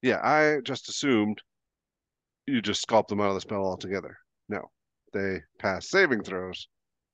Yeah, I just assumed you just sculpt them out of the spell altogether. No, they pass saving throws,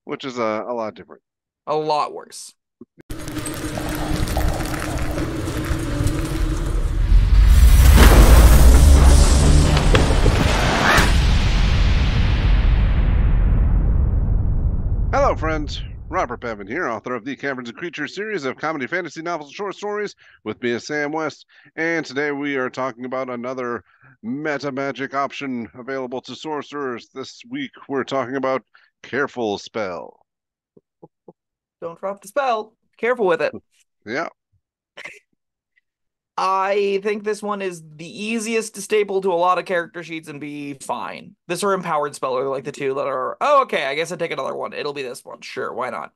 which is a lot different. A lot worse. Hello, friends. Robert Bevan here, author of the Caverns Creatures series of comedy fantasy novels and short stories, with me is Sam West. And today we are talking about another Metamagic option available to sorcerers. This week we're talking about Careful Spell. Don't drop the spell. Careful with it. Yeah, I think this one is the easiest to staple to a lot of character sheets and be fine. This or empowered spell are like the two that are, oh, okay, I guess I take another one. It'll be this one. Sure, why not?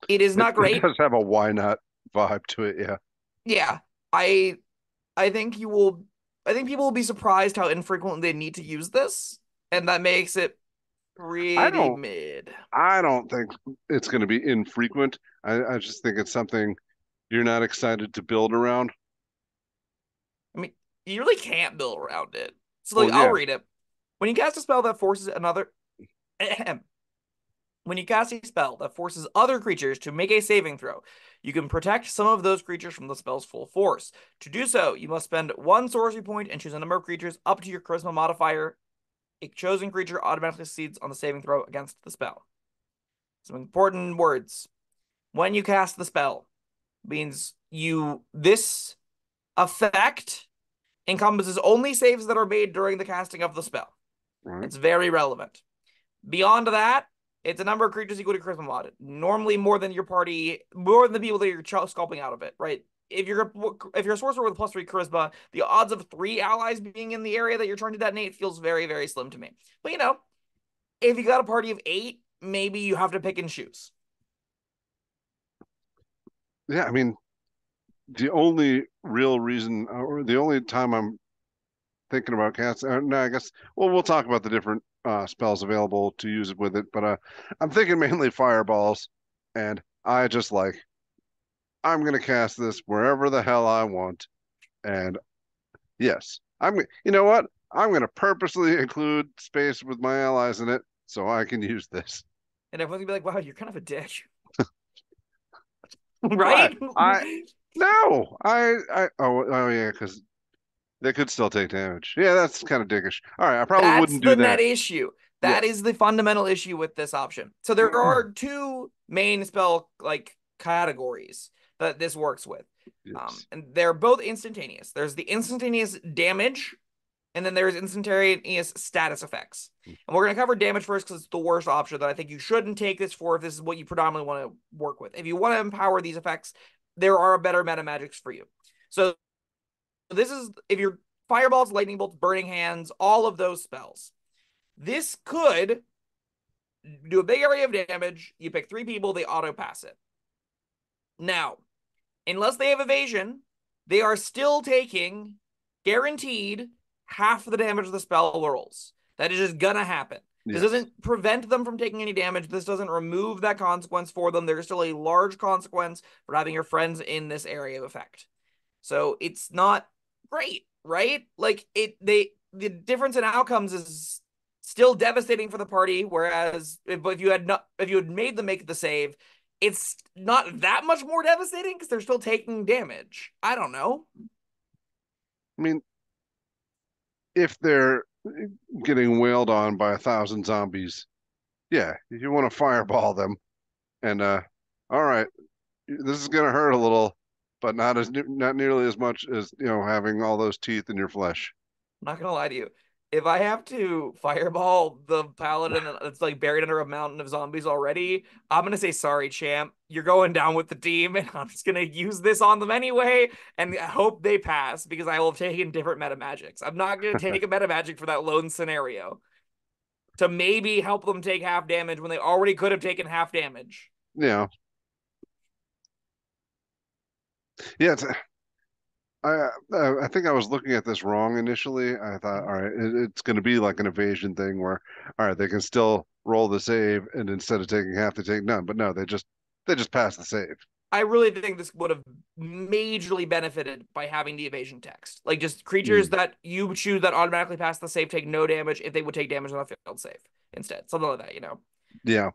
It is not it great. does have a why not vibe to it. Yeah. Yeah. I I think you will I think people will be surprised how infrequently they need to use this, and that makes it I pretty don't mid. I don't think it's going to be infrequent. I just think it's something you're not excited to build around. I mean, you really can't build around it. So like Well, I'll yeah, read it. When you cast a spell that forces another When you cast a spell that forces other creatures to make a saving throw, you can protect some of those creatures from the spell's full force. To do so, you must spend one sorcery point and choose a number of creatures up to your charisma modifier. A chosen creature automatically succeeds on the saving throw against the spell. Some important words. When you cast the spell, means this effect encompasses only saves that are made during the casting of the spell. right. It's very relevant. Beyond that, it's a number of creatures equal to charisma mod. Normally more than your party, more than the people that you're sculpting out of it, right? If you're a sorcerer with +3 charisma, the odds of 3 allies being in the area that you're trying to detonate feels very, very slim to me. But if you got a party of 8, maybe you have to pick and choose. Yeah, I mean, the only real reason, or the only time I'm thinking about cats, no, I guess, well, we'll talk about the different spells available to use it with it, but I'm thinking mainly fireballs, and I'm going to cast this wherever the hell I want. And yes, you know what? I'm going to purposely include space with my allies in it so I can use this. And everyone's gonna be like, wow, you're kind of a dick. Why? Right? No, oh yeah, because they could still take damage. Yeah, that's kind of dickish. All right, I probably That's wouldn't do the net that. issue. That Yes. is the fundamental issue with this option. So there are two main spell like categories that this works with. Yes. And they're both instantaneous. There's the instantaneous damage, and then there's instantaneous status effects. And we're going to cover damage first because it's the worst option that I think you shouldn't take this for if this is what you predominantly want to work with. If you want to empower these effects, there are better meta magics for you. So this is if you're fireballs, lightning bolts, burning hands, all of those spells. This could do a big area of damage. You pick 3 people, they auto pass it. Now, unless they have evasion, they are still taking guaranteed half the damage of the spell rolls. That is just gonna happen. This Yes. doesn't prevent them from taking any damage. This doesn't remove that consequence for them. There's still a large consequence for having your friends in this area of effect. So it's not great, right? Like the difference in outcomes is still devastating for the party. Whereas if you had made them make the save, it's not that much more devastating because they're still taking damage. I don't know. I mean, if they're getting wailed on by 1,000 zombies, yeah, you want to fireball them. And all right, this is gonna hurt a little, but not nearly as much as having all those teeth in your flesh. I'm not gonna lie to you. If I have to fireball the paladin that's like buried under a mountain of zombies already, I'm gonna say sorry, champ. You're going down with the team, and I'm just gonna use this on them anyway, and I hope they pass because I will have taken different meta magics. I'm not gonna take a meta magic for that lone scenario to maybe help them take half damage when they already could have taken half damage. Yeah, yeah. I think I was looking at this wrong initially. I thought, all right, it's going to be like an evasion thing where, all right, they can still roll the save, and instead of taking half, they take none. But no, they just pass the save. I really think this would have majorly benefited by having the evasion text. Like just creatures Mm. that you choose that automatically pass the save take no damage if they would take damage on a failed save instead. Something like that, you know. Yeah.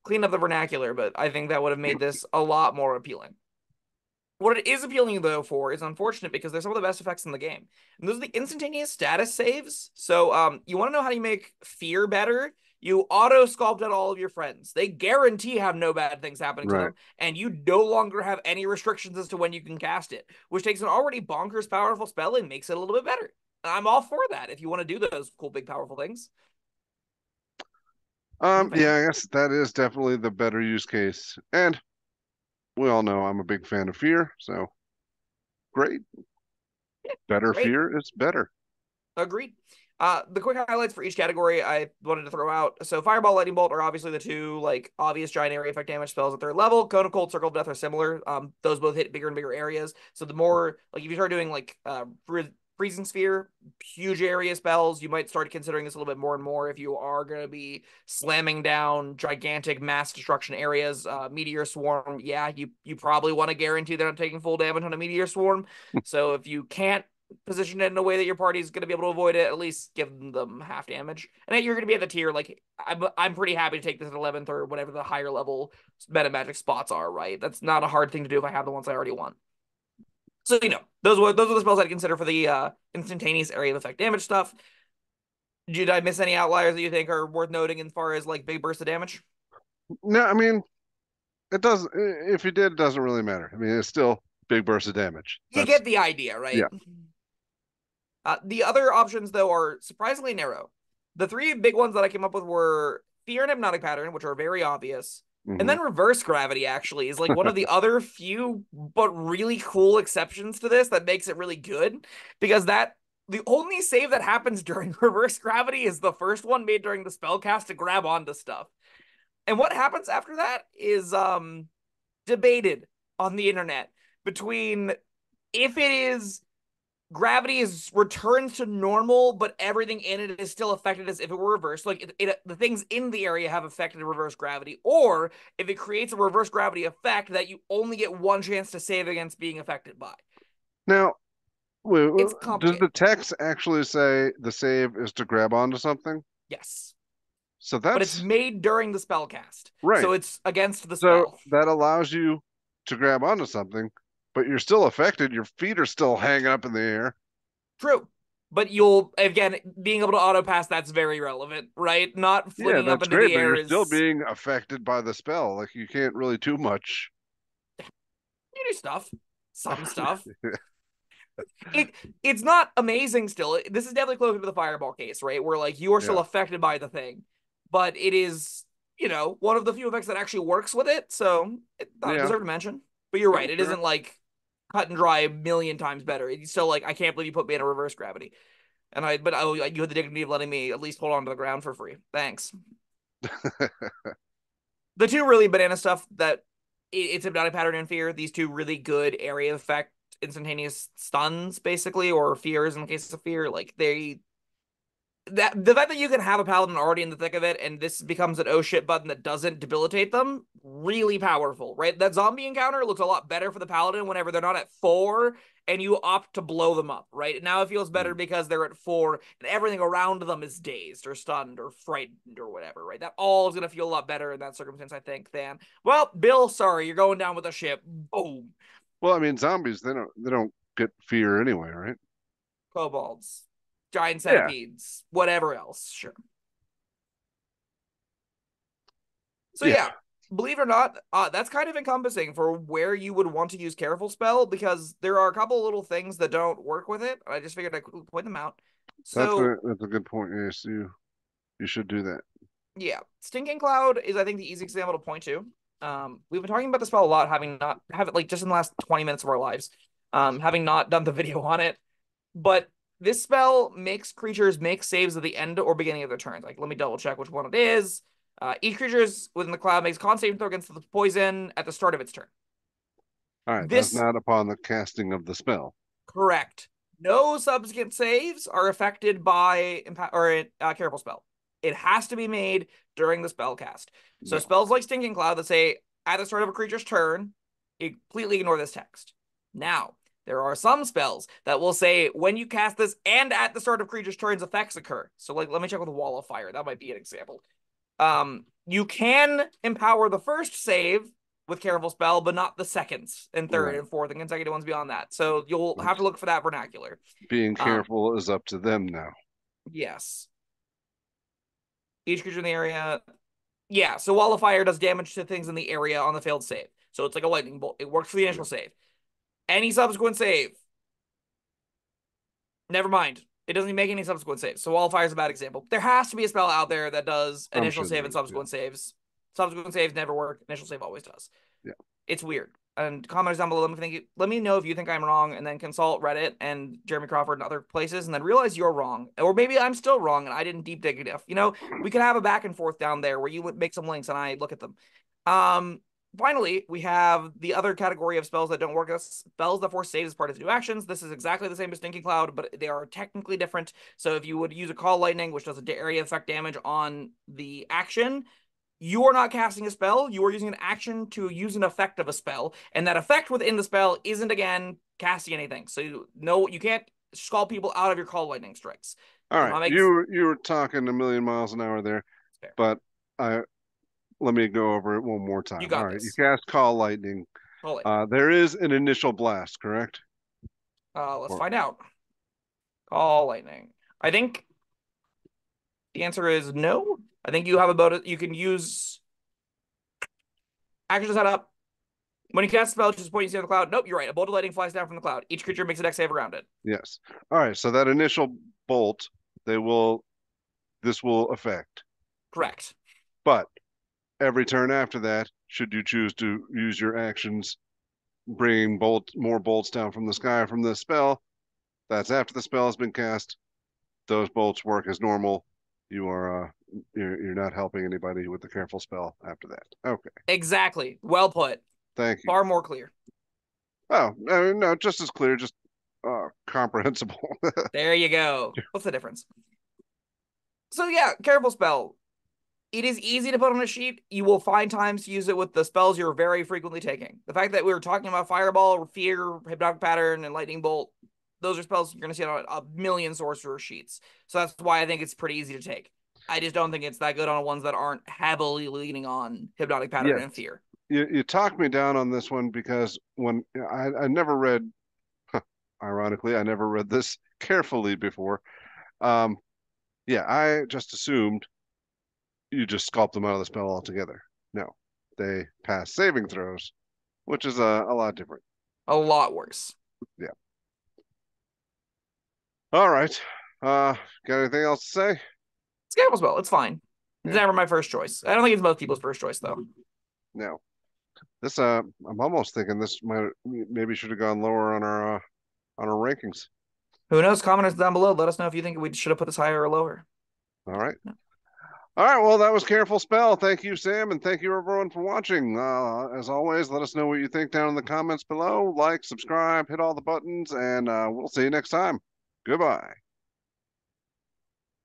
Clean up the vernacular, but I think that would have made this a lot more appealing. What it is appealing though for is unfortunate because they're some of the best effects in the game. And those are the instantaneous status saves. So you want to know how you make fear better? You auto sculpt out all of your friends. They guarantee have no bad things happening to Right. them, and you no longer have any restrictions as to when you can cast it, which takes an already bonkers powerful spell and makes it a little bit better. I'm all for that if you want to do those cool, big, powerful things. I'm a Yeah, fan. I guess that is definitely the better use case. And we all know I'm a big fan of fear, so great. Better Great. fear is better. Agreed. The quick highlights for each category I wanted to throw out. So Fireball, Lightning Bolt are obviously the two like obvious giant area effect damage spells at their level. Cone of Cold, Circle of Death are similar. Those both hit bigger and bigger areas. So the more like if you start doing like Freezing Sphere, huge area spells, you might start considering this a little bit more and more if you are going to be slamming down gigantic mass destruction areas. Meteor Swarm, yeah, you probably want to guarantee they're not taking full damage on a Meteor Swarm. So if you can't position it in a way that your party is going to be able to avoid it, at least give them half damage. And you're going to be at the tier, like, I'm pretty happy to take this at 11th or whatever the higher level Metamagic spots are, right? That's not a hard thing to do if I have the ones I already want. So, those are the spells I'd consider for the instantaneous area of effect damage stuff. Did I miss any outliers that you think are worth noting as far as, like, big bursts of damage? No, I mean, it does. If you did, it doesn't really matter. I mean, it's still big burst of damage. You That's get the idea, right? yeah, The other options, though, are surprisingly narrow. The three big ones that I came up with were Fear and Hypnotic Pattern, which are very obvious. And hmm then Reverse Gravity, actually, is like one of the other few but really cool exceptions to this that makes it really good. Because the only save that happens during Reverse Gravity is the first one made during the spellcast to grab onto stuff. And what happens after that is debated on the internet between if it is gravity is returns to normal, but everything in it is still affected as if it were reversed. Like the things in the area have affected reverse gravity, or if it creates a reverse gravity effect that you only get one chance to save against being affected by. now, It's does the complicated. text actually say the save is to grab onto something? Yes. So But it's that's made during the spell cast. right. So it's against the So spell. that allows you to grab onto something, but you're still affected. Your feet are still hanging up in the air. True. But you'll again being able to auto pass that's very relevant, right? Not Yeah, flinging up that's into great, the but air you're still is being affected by the spell. Like you can't really do much. you do stuff. Some stuff. it it's not amazing still. This is definitely closer to the fireball case, right? Where like you are still Yeah, affected by the thing, but it is, one of the few effects that actually works with it. So it yeah. deserves a mention. But you're right, No, it sure. isn't like cut and dry a million times better. It's still like I can't believe you put me in a reverse gravity. You had the dignity of letting me at least hold on to the ground for free. Thanks. The two really banana stuff that it's hypnotic pattern and fear. These two really good area effect instantaneous stuns, basically, or fears in the case of fear. Like the fact that you can have a paladin already in the thick of it and this becomes an oh shit button that doesn't debilitate them, really powerful, right? That zombie encounter looks a lot better for the paladin whenever they're not at 4 and you opt to blow them up, right? Now it feels better because they're at 4 and everything around them is dazed or stunned or frightened or whatever, right? That all is going to feel a lot better in that circumstance, I think, than, well, Bill, sorry, you're going down with the ship. Boom. Well, I mean, zombies they don't get fear anyway, right? Kobolds, giant Yeah, centipedes, whatever else, sure. So yeah. yeah, believe it or not, that's kind of encompassing for where you would want to use Careful Spell because there are a couple little things that don't work with it. I just figured I'd point them out. So That's a good point. Yes, you should do that. yeah, Stinking Cloud is I think the easiest example to point to. We've been talking about the spell a lot, having not have it like just in the last 20 minutes of our lives, having not done the video on it. But this spell makes creatures make saves at the end or beginning of their turns. Like, let me double check which one it is. Each creature within the cloud makes a con saving throw against the poison at the start of its turn. All right, that's This not upon the casting of the spell. correct. No subsequent saves are affected by Careful Spell. It has to be made during the spell cast. So Yeah. spells like Stinking Cloud that say at the start of a creature's turn, completely ignore this text. Now, there are some spells that will say when you cast this and at the start of creature's turns, effects occur. So, like, let me check with Wall of Fire. That might be an example. You can empower the first save with Careful Spell, but not the second and third Right. and fourth and consecutive ones beyond that. So you'll have to look for that vernacular. Being Um, careful is up to them now. yes. Each creature in the area. Yeah, so Wall of Fire does damage to things in the area on the failed save. So it's like a lightning bolt. It works for the initial save. Any subsequent save. Never mind. It doesn't make any subsequent saves. So Wall of Fire is a bad example. There has to be a spell out there that does I'm initial sure save there and is. subsequent saves. Subsequent saves never work. Initial save always does. Yeah. It's weird. And commenters down below, let me know if you think I'm wrong, and then consult Reddit and Jeremy Crawford and other places, and then realize you're wrong. Or maybe I'm still wrong and I didn't deep dig enough. We could have a back and forth down there where you would make some links and I look at them. Finally, we have the other category of spells that don't work as spells that force saves as part of new actions. This is exactly the same as Stinking Cloud, but they are technically different. So if you would use a Call Lightning, which does a area effect damage on the action, you are not casting a spell. You are using an action to use an effect of a spell, and that effect within the spell isn't again casting anything. So you can't scald people out of your Call Lightning strikes. All Does right, not make you were talking a million miles an hour there, fair. but I let me go over it one more You time. All got right, you this. cast Call Lightning. Call Lightning. There is an initial blast, correct? Let's Or find out. Call Lightning. I think the answer is no. I think you have about it. You can use action setup. When you cast a spell, just point you see on the cloud. Nope, you're right. A bolt of lightning flies down from the cloud. Each creature makes a dex save around it. yes. All right, so that initial bolt, this will affect. Correct. But every turn after that, should you choose to use your actions, bringing more bolts down from the sky from the spell, that's after the spell has been cast. Those bolts work as normal. You're not helping anybody with the careful spell after that. Okay, Exactly. Well put. thank you. Far more clear. Oh, no, just as clear, just comprehensible. There you go. What's the difference? So yeah, Careful Spell. It is easy to put on a sheet. You will find times to use it with the spells you're very frequently taking. The fact that we were talking about Fireball, Fear, Hypnotic Pattern, and Lightning Bolt, those are spells you're going to see on a million sorcerer sheets. So that's why I think it's pretty easy to take. I just don't think it's that good on ones that aren't heavily leaning on Hypnotic Pattern Yes, and Fear. you talked me down on this one because when I never read, ironically, I never read this carefully before. Um, yeah, I just assumed you just sculpt them out of the spell altogether. No, they pass saving throws, which is a lot different. A lot worse. Yeah. All right. Got anything else to say? It's Careful Spell. It's fine. It's Yeah. never my first choice. I don't think it's most people's first choice, though. No. This I'm almost thinking this might maybe should have gone lower on our rankings. Who knows? Commenters down below. Let us know if you think we should have put this higher or lower. All right. No. All right, well, that was Careful Spell. Thank you, Sam, and thank you, everyone, for watching. As always, let us know what you think down in the comments below. Like, subscribe, hit all the buttons, and we'll see you next time. Goodbye.